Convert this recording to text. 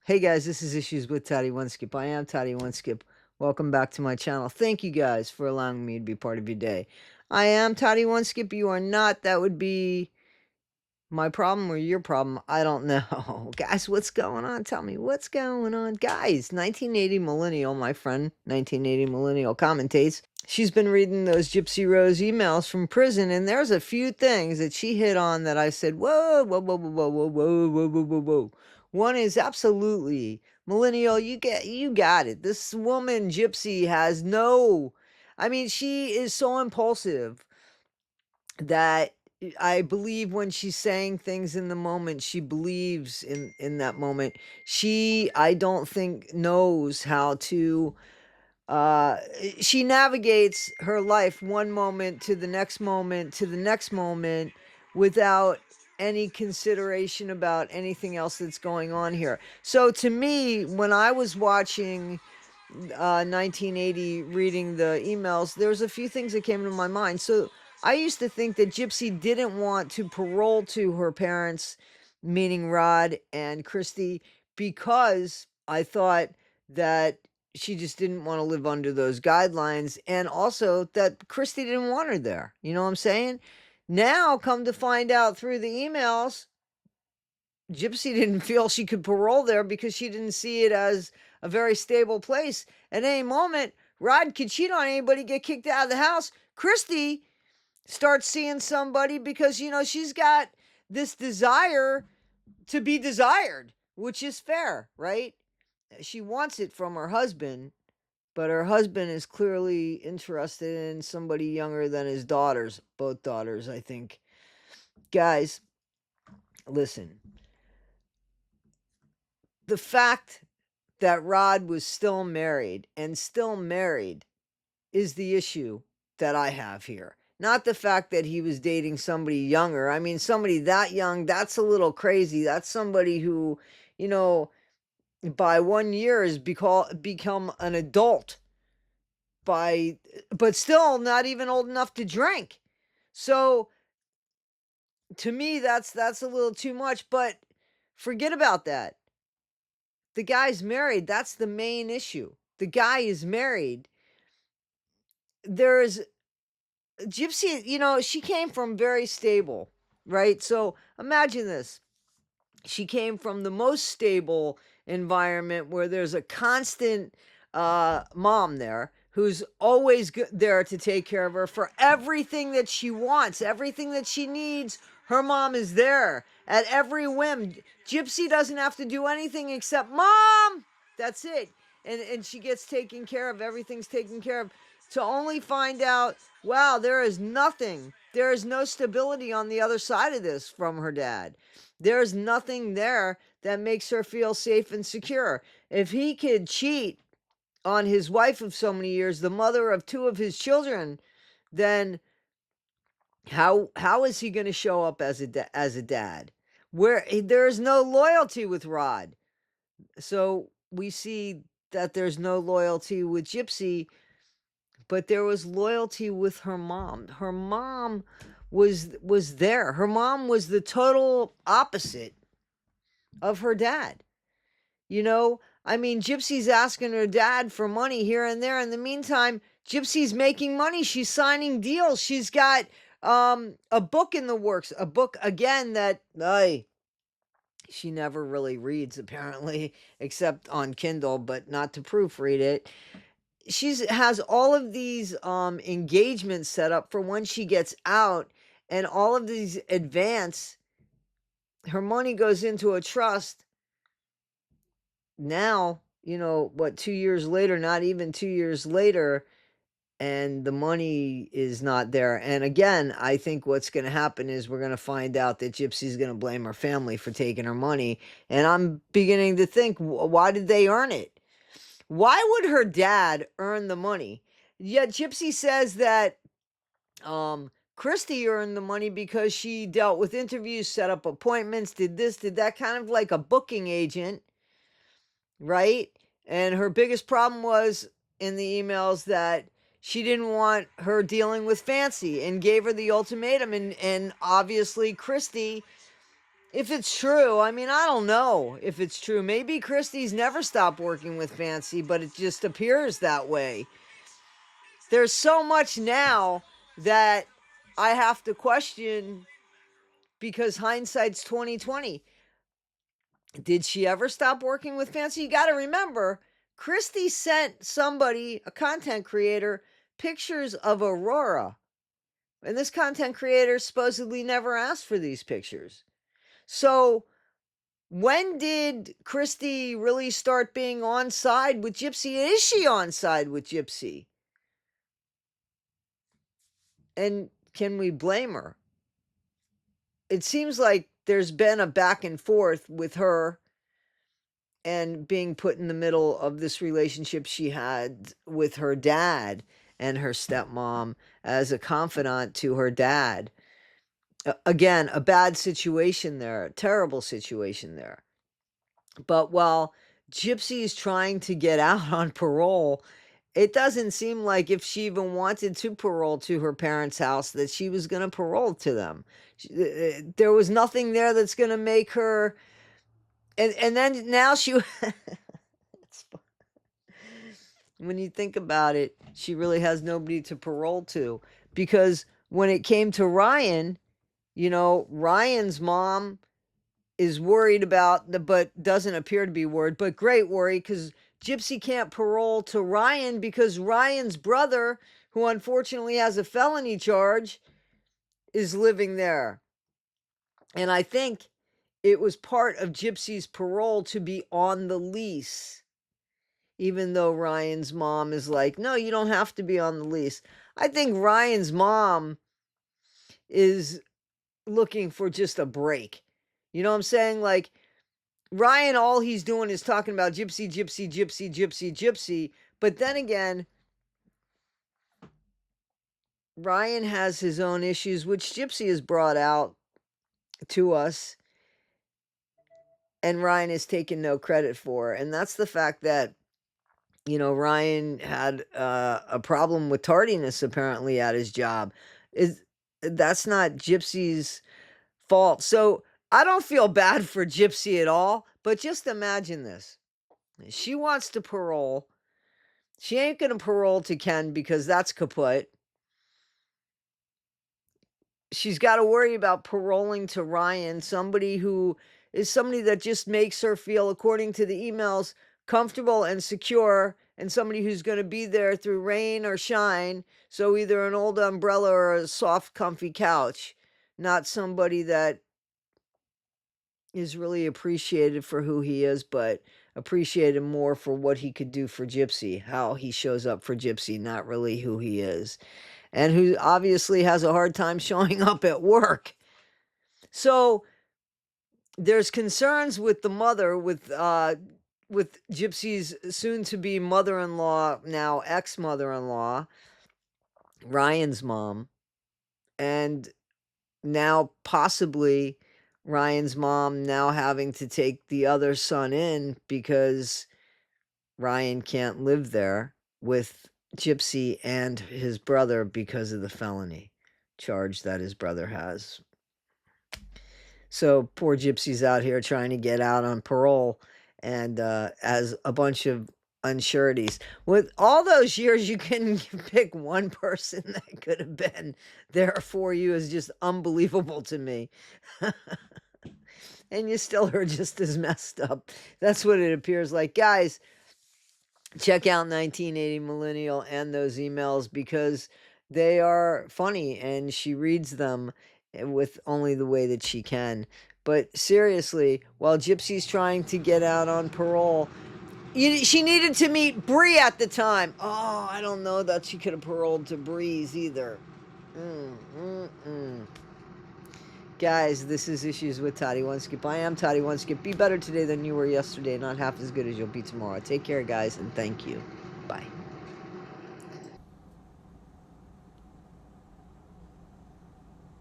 Hey guys, this is Issues with Toddy One Skip. I am Toddy One Skip. Welcome back to my channel. Thank you guys for allowing me to be part of your day. I am Toddy One Skip. You are not. That would be my problem or your problem. I don't know. Guys, what's going on? Tell me what's going on. Guys, 1980 Millennial, my friend, 1980 Millennial commentates. She's been reading those Gypsy Rose emails from prison, and there's a few things that she hit on that I said, whoa, whoa, whoa, whoa, whoa, whoa, whoa, whoa, whoa, whoa, whoa. One is absolutely, Millennial, you got it. This woman, Gypsy, has no, I mean, she is so impulsive that I believe when she's saying things in the moment, she believes in that moment. She, I don't think, knows how to she navigates her life one moment to the next moment to the next moment without any consideration about anything else that's going on here. So to me, when I was watching 1980 reading the emails, there's a few things that came to my mind. So I used to think that Gypsy didn't want to parole to her parents, meaning Rod and Christy, because I thought that she just didn't want to live under those guidelines, and also that Christy didn't want her there. You know what I'm saying? Now, come to find out through the emails, Gypsy didn't feel she could parole there because she didn't see it as a very stable place. At any moment, Rod could cheat on anybody, get kicked out of the house. Christy starts seeing somebody because, she's got this desire to be desired, which is fair, right? She wants it from her husband, but her husband is clearly interested in somebody younger than his daughters, both daughters, I think. Guys, listen. The fact that Rod was still married and still married is the issue that I have here. Not the fact that he was dating somebody younger. I mean, somebody that young, that's a little crazy. That's somebody who, you know, by 1 year has become an adult by, but still not even old enough to drink. So to me, that's a little too much, but forget about that. The guy's married. That's the main issue. The guy is married. There's Gypsy, she came from very stable, right? So imagine this. She came from the most stable environment where there's a constant mom there who's always there to take care of her for everything that she wants, everything that she needs. Her mom is there at every whim. Gypsy doesn't have to do anything except mom. That's it. And she gets taken care of. Everything's taken care of. To only find out, wow, there is nothing. There is no stability on the other side of this from her dad. There's nothing there that makes her feel safe and secure. If he could cheat on his wife of so many years, the mother of two of his children, then how is he going to show up as a dad? Where there is no loyalty with Rod. So we see that there's no loyalty with Gypsy, but there was loyalty with her mom. Her mom was there. Her mom was the total opposite of her dad. I mean, Gypsy's asking her dad for money here and there. In the meantime, Gypsy's making money. She's signing deals. She's got a book in the works. A book, again, that she never really reads, apparently, except on Kindle, but not to proofread it. She's has all of these engagements set up for when she gets out, and all of these her money goes into a trust. Now, what, 2 years later, not even 2 years later, and the money is not there. And again, I think what's going to happen is we're going to find out that Gypsy's going to blame her family for taking her money. And I'm beginning to think, why did they earn it? Why would her dad earn the money? Yet Gypsy says that Christy earned the money because she dealt with interviews, set up appointments, did this, did that, kind of like a booking agent, right? And her biggest problem was in the emails that she didn't want her dealing with Fancy and gave her the ultimatum. And obviously Christy If it's true, I mean, I don't know if it's true. Maybe Christie's never stopped working with Fancy, but it just appears that way. There's so much now that I have to question because hindsight's 2020. Did she ever stop working with Fancy? You got to remember, Christie sent somebody, a content creator, pictures of Aurora. And this content creator supposedly never asked for these pictures. So when did Christie really start being on side with Gypsy? Is she on side with Gypsy? And can we blame her? It seems like there's been a back and forth with her and being put in the middle of this relationship she had with her dad and her stepmom as a confidant to her dad. Again, a bad situation there, a terrible situation there. But while Gypsy's trying to get out on parole, it doesn't seem like if she even wanted to parole to her parents' house that she was going to parole to them. There was nothing there that's going to make her. And then now she. When you think about it, she really has nobody to parole to. Because when it came to Ryan, Ryan's mom is worried about but doesn't appear to be worried, but great worry because Gypsy can't parole to Ryan because Ryan's brother, who unfortunately has a felony charge, is living there. And I think it was part of Gypsy's parole to be on the lease, even though Ryan's mom is like, no, you don't have to be on the lease. I think Ryan's mom is looking for just a break. You know what I'm saying? Like, Ryan, all he's doing is talking about Gypsy, Gypsy, Gypsy, Gypsy, Gypsy. But then again, Ryan has his own issues, which Gypsy has brought out to us. And Ryan is taking no credit for. And that's the fact that, Ryan had a problem with tardiness apparently at his job. That's not Gypsy's fault. So I don't feel bad for Gypsy at all, but just imagine this. She wants to parole. She ain't going to parole to Ken because that's kaput. She's got to worry about paroling to Ryan, somebody who is somebody that just makes her feel, according to the emails, comfortable and secure, and somebody who's going to be there through rain or shine. So either an old umbrella or a soft, comfy couch, not somebody that is really appreciated for who he is, but appreciated more for what he could do for Gypsy, how he shows up for Gypsy, not really who he is, and who obviously has a hard time showing up at work. So there's concerns with the mother, with Gypsy's soon-to-be mother-in-law, now ex-mother-in-law, Ryan's mom, and now possibly Ryan's mom now having to take the other son in because Ryan can't live there with Gypsy and his brother because of the felony charge that his brother has. So poor Gypsy's out here trying to get out on parole and as a bunch of unsureties. With all those years, you can pick one person that could have been there for you is just unbelievable to me. And you still are just as messed up. That's what it appears like. Guys, check out 1980 Millennial and those emails because they are funny and she reads them with only the way that she can. But seriously, while Gypsy's trying to get out on parole, she needed to meet Bree at the time. Oh, I don't know that she could have paroled to Breeze either. Guys, this is Issues with Toddy One Skip. I am Toddy One Skip. Be better today than you were yesterday, not half as good as you'll be tomorrow. Take care, guys, and thank you.